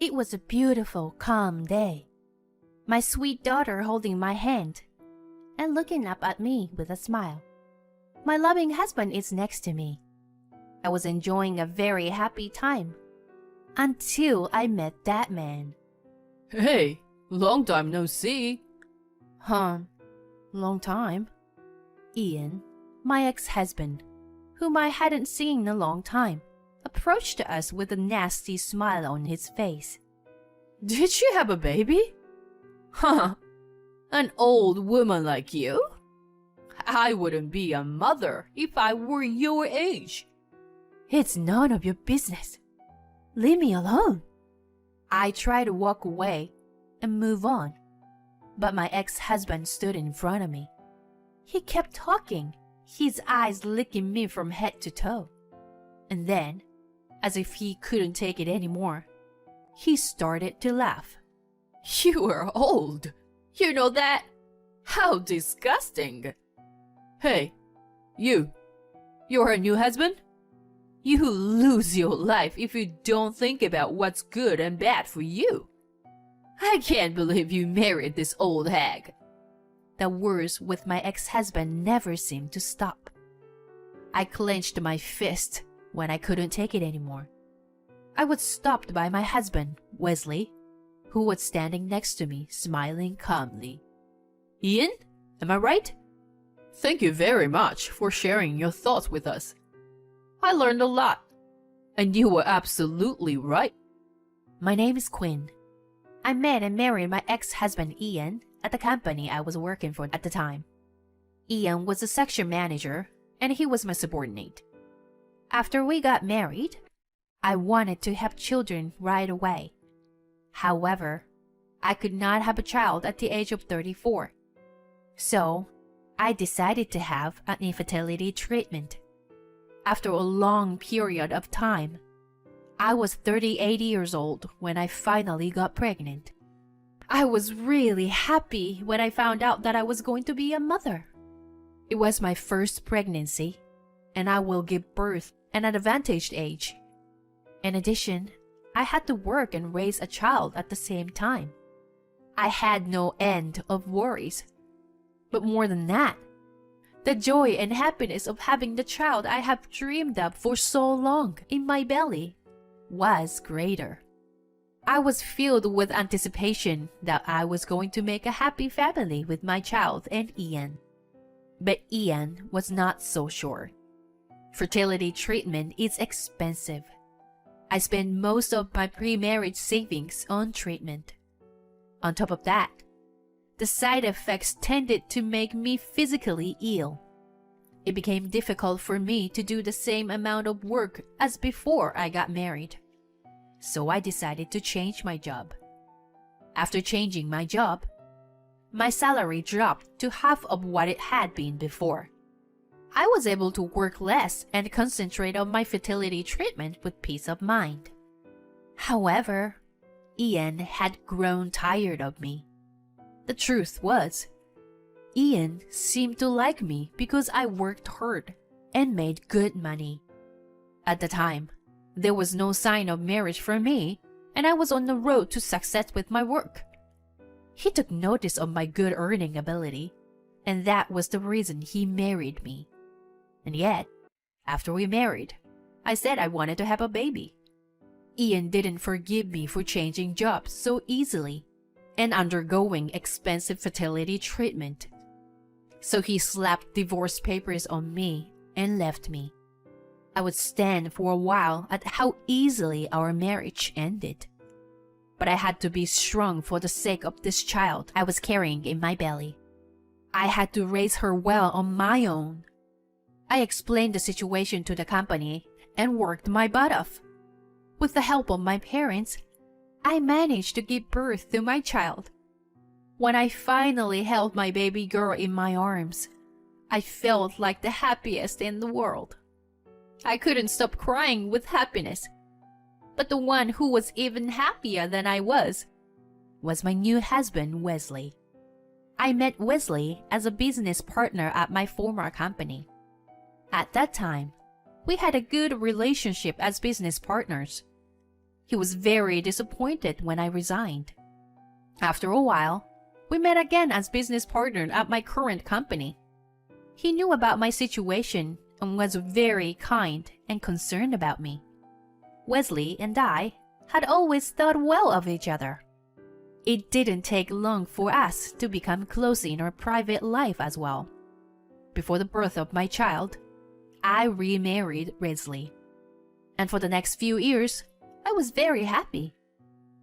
It was a beautiful, calm day. My sweet daughter holding my hand and looking up at me with a smile. My loving husband is next to me. I was enjoying a very happy time until I met that man. Hey, long time no see. Long time. Ian, my ex-husband, whom I hadn't seen in a long time, approached us with a nasty smile on his face. Did you have a baby? Huh, an old woman like you? I wouldn't be a mother if I were your age. It's none of your business. Leave me alone. I tried to walk away and move on, but my ex-husband stood in front of me. He kept talking, his eyes licking me from head to toe. And then, as if he couldn't take it anymore, he started to laugh. You are old. You know that? How disgusting. Hey, you're her new husband? You lose your life if you don't think about what's good and bad for you. I can't believe you married this old hag. The words with my ex-husband never seemed to stop. I clenched my fist when I couldn't take it anymore. I was stopped by my husband, Wesley, who was standing next to me, smiling calmly. Ian, am I right? Thank you very much for sharing your thoughts with us. I learned a lot, and you were absolutely right. My name is Quinn. I met and married my ex-husband Ian at the company I was working for at the time. Ian was a section manager, and he was my subordinate. After we got married, I wanted to have children right away. However, I could not have a child at the age of 34. So, I decided to have an infertility treatment. After a long period of time, I was 38 years old when I finally got pregnant. I was really happy when I found out that I was going to be a mother. It was my first pregnancy, and I will give birth at an advantaged age. In addition, I had to work and raise a child at the same time. I had no end of worries. But more than that, the joy and happiness of having the child I have dreamed of for so long in my belly was greater. I was filled with anticipation that I was going to make a happy family with my child and Ian. But Ian was not so sure. Fertility treatment is expensive. I spent most of my pre-marriage savings on treatment. On top of that, the side effects tended to make me physically ill. It became difficult for me to do the same amount of work as before I got married. So I decided to change my job. After changing my job, my salary dropped to half of what it had been before. I was able to work less and concentrate on my fertility treatment with peace of mind. However, Ian had grown tired of me. The truth was, Ian seemed to like me because I worked hard and made good money. At the time, there was no sign of marriage for me, and I was on the road to success with my work. He took notice of my good earning ability, and that was the reason he married me. And yet, after we married, I said I wanted to have a baby. Ian didn't forgive me for changing jobs so easily and undergoing expensive fertility treatment. So he slapped divorce papers on me and left me. I would stand for a while at how easily our marriage ended. But I had to be strong for the sake of this child I was carrying in my belly. I had to raise her well on my own. I explained the situation to the company and worked my butt off. With the help of my parents, I managed to give birth to my child. When I finally held my baby girl in my arms, I felt like the happiest in the world. I couldn't stop crying with happiness. But the one who was even happier than I was my new husband, Wesley. I met Wesley as a business partner at my former company. At that time, we had a good relationship as business partners. He was very disappointed when I resigned. After a while, we met again as business partners at my current company. He knew about my situation and was very kind and concerned about me. Wesley and I had always thought well of each other. It didn't take long for us to become close in our private life as well. Before the birth of my child, I remarried Wesley. And for the next few years, I was very happy.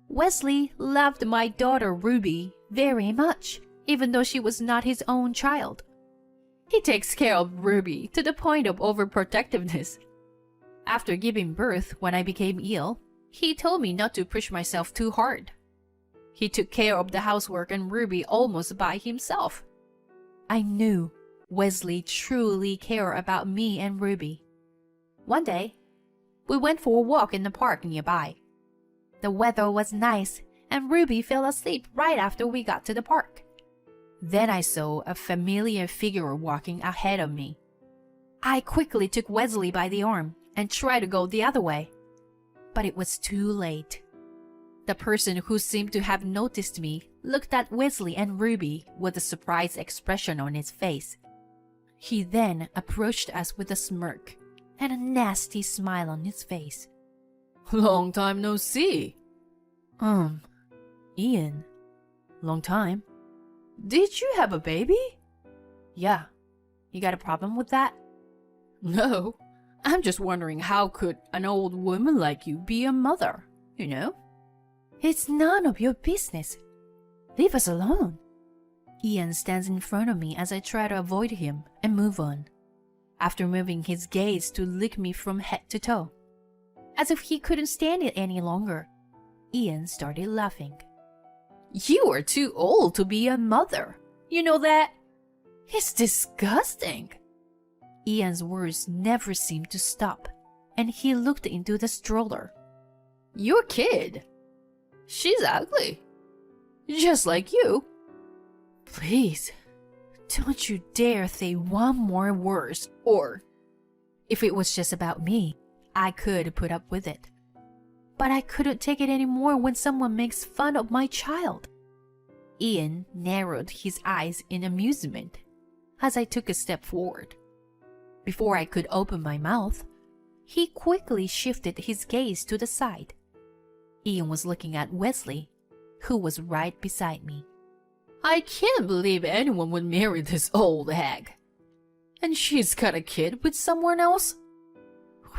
Wesley loved my daughter Ruby very much, even though she was not his own child. He takes care of Ruby to the point of overprotectiveness. After giving birth when I became ill, he told me not to push myself too hard. He took care of the housework and Ruby almost by himself. I knew Wesley truly cared about me and Ruby. One day, we went for a walk in the park nearby. The weather was nice and Ruby fell asleep right after we got to the park. Then I saw a familiar figure walking ahead of me. I quickly took Wesley by the arm and tried to go the other way. But it was too late. The person who seemed to have noticed me looked at Wesley and Ruby with a surprised expression on his face. He then approached us with a smirk and a nasty smile on his face. Long time no see. Ian, long time. Did you have a baby? Yeah. You got a problem with that? No. I'm just wondering how could an old woman like you be a mother, you know? It's none of your business. Leave us alone. Ian stands in front of me as I try to avoid him and move on. After moving his gaze to lick me from head to toe. As if he couldn't stand it any longer, Ian started laughing. You are too old to be a mother. You know that? It's disgusting. Ian's words never seemed to stop, and he looked into the stroller. Your kid. She's ugly. Just like you. Please, don't you dare say one more word, or if it was just about me, I could put up with it. But I couldn't take it anymore when someone makes fun of my child. Ian narrowed his eyes in amusement as I took a step forward. Before I could open my mouth, he quickly shifted his gaze to the side. Ian was looking at Wesley, who was right beside me. I can't believe anyone would marry this old hag. And she's got a kid with someone else?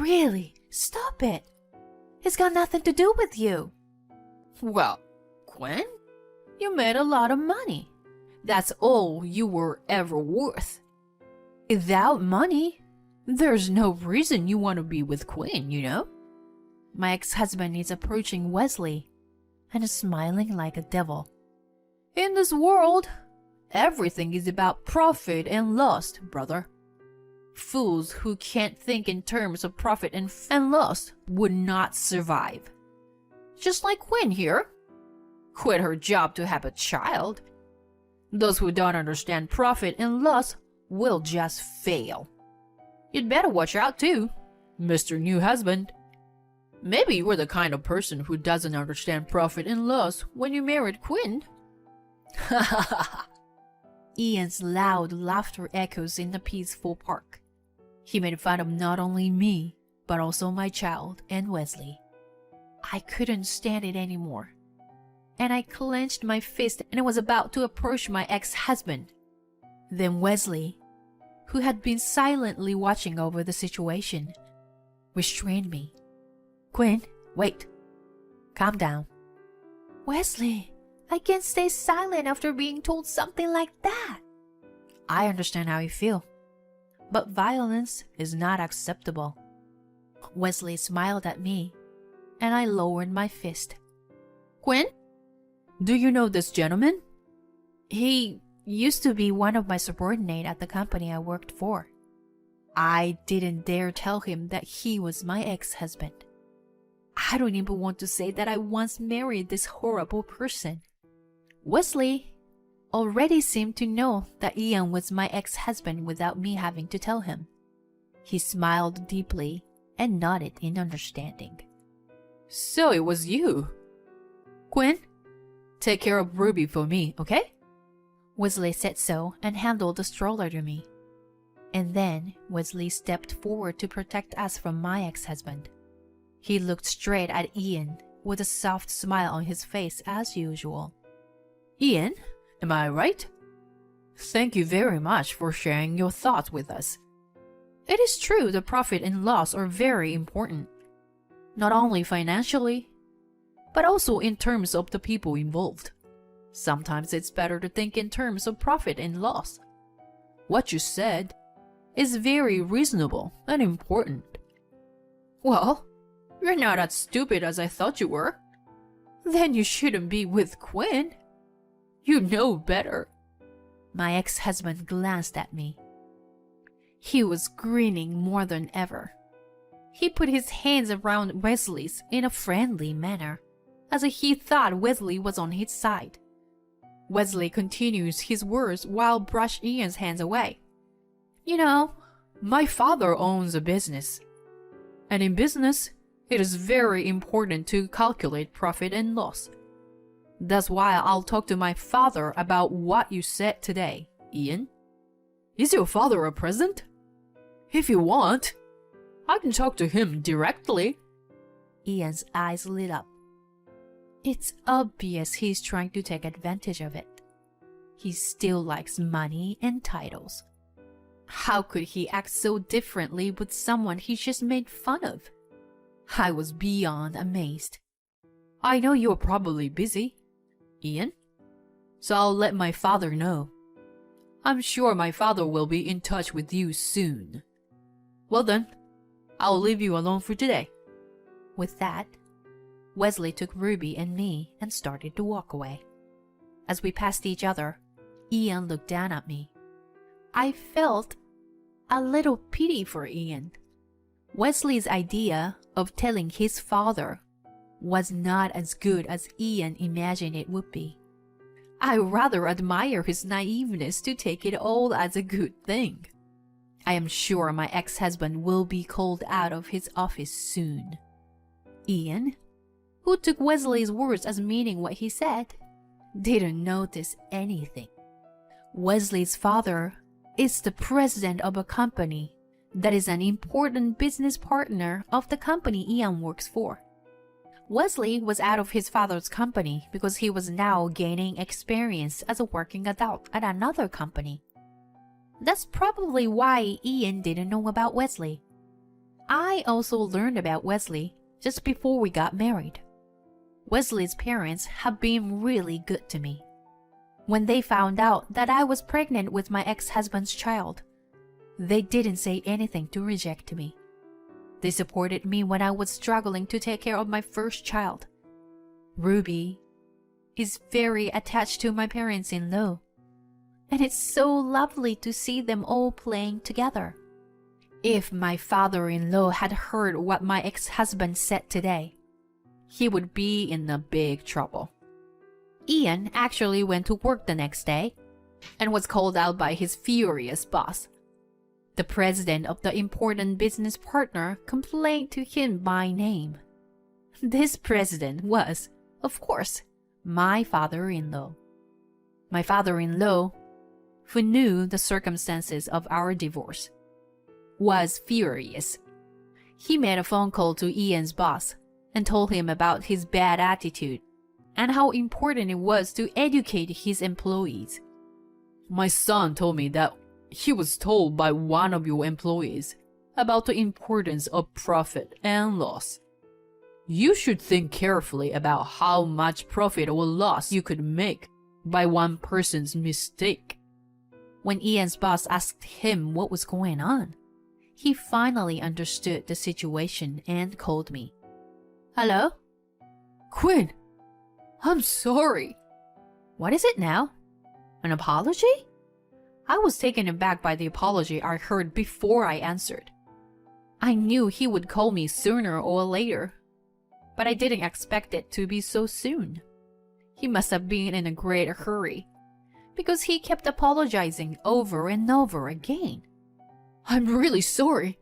Really? Stop it. It's got nothing to do with you. Well, Gwen, you made a lot of money. That's all you were ever worth. Without money, there's no reason you want to be with Quinn, you know? My ex-husband is approaching Wesley and is smiling like a devil. In this world, everything is about profit and loss, brother. Fools who can't think in terms of profit and loss would not survive. Just like Quinn here. Quit her job to have a child. Those who don't understand profit and loss will just fail. You'd better watch out too, Mr. New Husband. Maybe you were the kind of person who doesn't understand profit and loss when you married Quinn. Ha ha ha. Ian's loud laughter echoes in the peaceful park. He made fun of not only me, but also my child and Wesley. I couldn't stand it anymore, and I clenched my fist and was about to approach my ex-husband. Then Wesley, who had been silently watching over the situation, restrained me. Quinn, wait. Calm down. Wesley, I can't stay silent after being told something like that. I understand how you feel, but violence is not acceptable. Wesley smiled at me, and I lowered my fist. Quinn, do you know this gentleman? He used to be one of my subordinates at the company I worked for. I didn't dare tell him that he was my ex-husband. I don't even want to say that I once married this horrible person. Wesley already seemed to know that Ian was my ex-husband without me having to tell him. He smiled deeply and nodded in understanding. So it was you. Quinn, take care of Ruby for me, okay? Wesley said so and handed the stroller to me. And then Wesley stepped forward to protect us from my ex-husband. He looked straight at Ian with a soft smile on his face as usual. Ian, am I right? Thank you very much for sharing your thoughts with us. It is true the profit and loss are very important, not only financially, but also in terms of the people involved. Sometimes it's better to think in terms of profit and loss. What you said is very reasonable and important. Well, you're not as stupid as I thought you were. Then you shouldn't be with Quinn. You know better. My ex-husband glanced at me. He was grinning more than ever. He put his hands around Wesley's in a friendly manner, as if he thought Wesley was on his side. Wesley continues his words while brushed Ian's hands away. You know, my father owns a business. And in business, it is very important to calculate profit and loss. That's why I'll talk to my father about what you said today, Ian. Is your father a present? If you want, I can talk to him directly. Ian's eyes lit up. It's obvious he's trying to take advantage of it. He still likes money and titles. How could he act so differently with someone he just made fun of? I was beyond amazed. I know you're probably busy, Ian, so I'll let my father know. I'm sure my father will be in touch with you soon. Well then, I'll leave you alone for today. With that, Wesley took Ruby and me and started to walk away. As we passed each other, Ian looked down at me. I felt a little pity for Ian. Wesley's idea of telling his father was not as good as Ian imagined it would be. I rather admire his naiveness to take it all as a good thing. I am sure my ex-husband will be called out of his office soon. Ian, who took Wesley's words as meaning what he said, didn't notice anything. Wesley's father is the president of a company that is an important business partner of the company Ian works for. Wesley was out of his father's company because he was now gaining experience as a working adult at another company. That's probably why Ian didn't know about Wesley. I also learned about Wesley just before we got married. Wesley's parents have been really good to me. When they found out that I was pregnant with my ex-husband's child, they didn't say anything to reject me. They supported me when I was struggling to take care of my first child. Ruby is very attached to my parents-in-law, and it's so lovely to see them all playing together. If my father-in-law had heard what my ex-husband said today, he would be in a big trouble. Ian actually went to work the next day and was called out by his furious boss. The president of the important business partner complained to him by name. This president was, of course, my father-in-law. My father-in-law, who knew the circumstances of our divorce, was furious. He made a phone call to Ian's boss and told him about his bad attitude and how important it was to educate his employees. My son told me that he was told by one of your employees about the importance of profit and loss. You should think carefully about how much profit or loss you could make by one person's mistake. When Ian's boss asked him what was going on, he finally understood the situation and called me. Hello? Quinn, I'm sorry. What is it now? An apology? I was taken aback by the apology I heard before I answered. I knew he would call me sooner or later, but I didn't expect it to be so soon. He must have been in a great hurry, because he kept apologizing over and over again. I'm really sorry.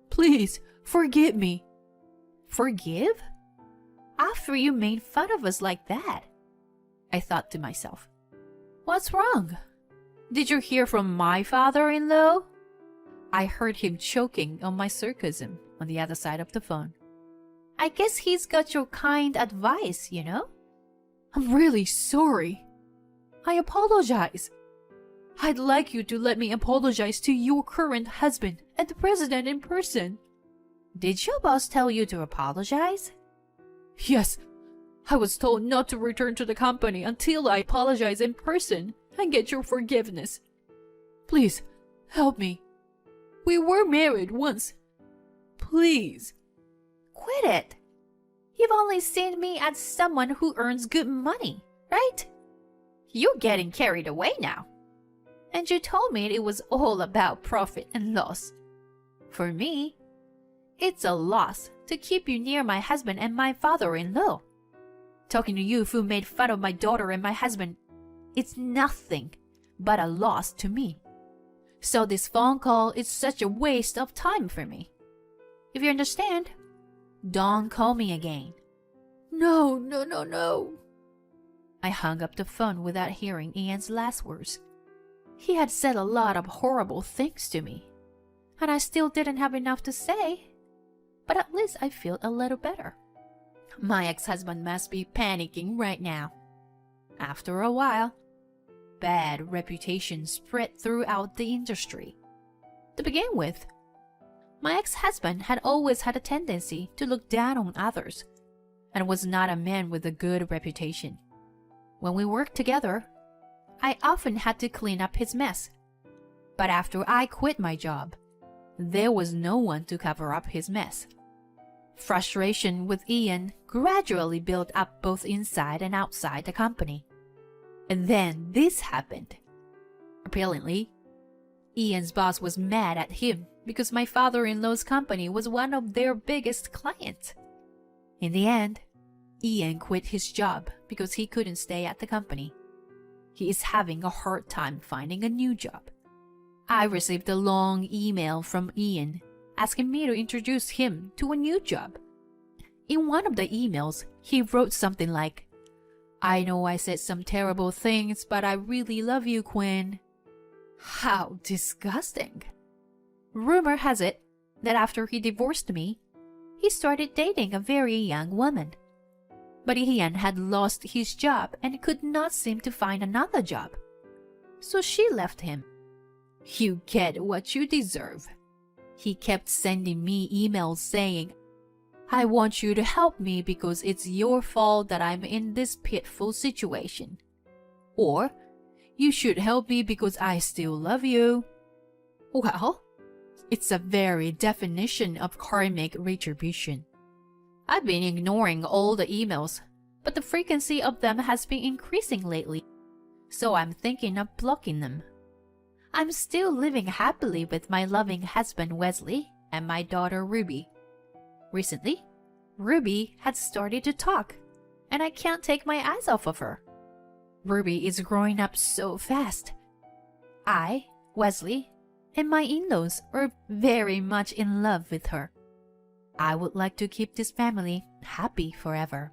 Please, forgive me. Forgive? after you made fun of us like that. I thought to myself, what's wrong? Did you hear from my father-in-law? I heard him choking on my sarcasm on the other side of the phone. I guess he's got your kind advice, you know? I'm really sorry. I apologize. I'd like you to let me apologize to your current husband and the president in person. Did your boss tell you to apologize? Yes. I was told not to return to the company until I apologize in person and get your forgiveness. Please, help me. We were married once. Please. Quit it. You've only seen me as someone who earns good money, right? You're getting carried away now. And you told me it was all about profit and loss. For me, it's a loss to keep you near my husband and my father-in-law. Talking to you who made fun of my daughter and my husband, it's nothing but a loss to me. So this phone call is such a waste of time for me. If you understand, don't call me again. No. I hung up the phone without hearing Ian's last words. He had said a lot of horrible things to me, and I still didn't have enough to say. But at least I feel a little better. My ex-husband must be panicking right now. After a while, bad reputation spread throughout the industry. To begin with, my ex-husband had always had a tendency to look down on others and was not a man with a good reputation. When we worked together, I often had to clean up his mess. But after I quit my job, there was no one to cover up his mess. Frustration with Ian gradually built up both inside and outside the company. And then this happened. Apparently, Ian's boss was mad at him because my father-in-law's company was one of their biggest clients. In the end, Ian quit his job because he couldn't stay at the company. He is having a hard time finding a new job. I received a long email from Ian asking me to introduce him to a new job. In one of the emails, he wrote something like, "I know I said some terrible things, but I really love you, Quinn." How disgusting. Rumor has it that after he divorced me, he started dating a very young woman. But Ian had lost his job and could not seem to find another job. So she left him. You get what you deserve. He kept sending me emails saying, "I want you to help me because it's your fault that I'm in this pitiful situation." Or, "You should help me because I still love you." Well, it's a very definition of karmic retribution. I've been ignoring all the emails, but the frequency of them has been increasing lately, so I'm thinking of blocking them. I'm still living happily with my loving husband Wesley and my daughter Ruby. Recently, Ruby had started to talk, and I can't take my eyes off of her. Ruby is growing up so fast. I, Wesley, and my in-laws are very much in love with her. I would like to keep this family happy forever.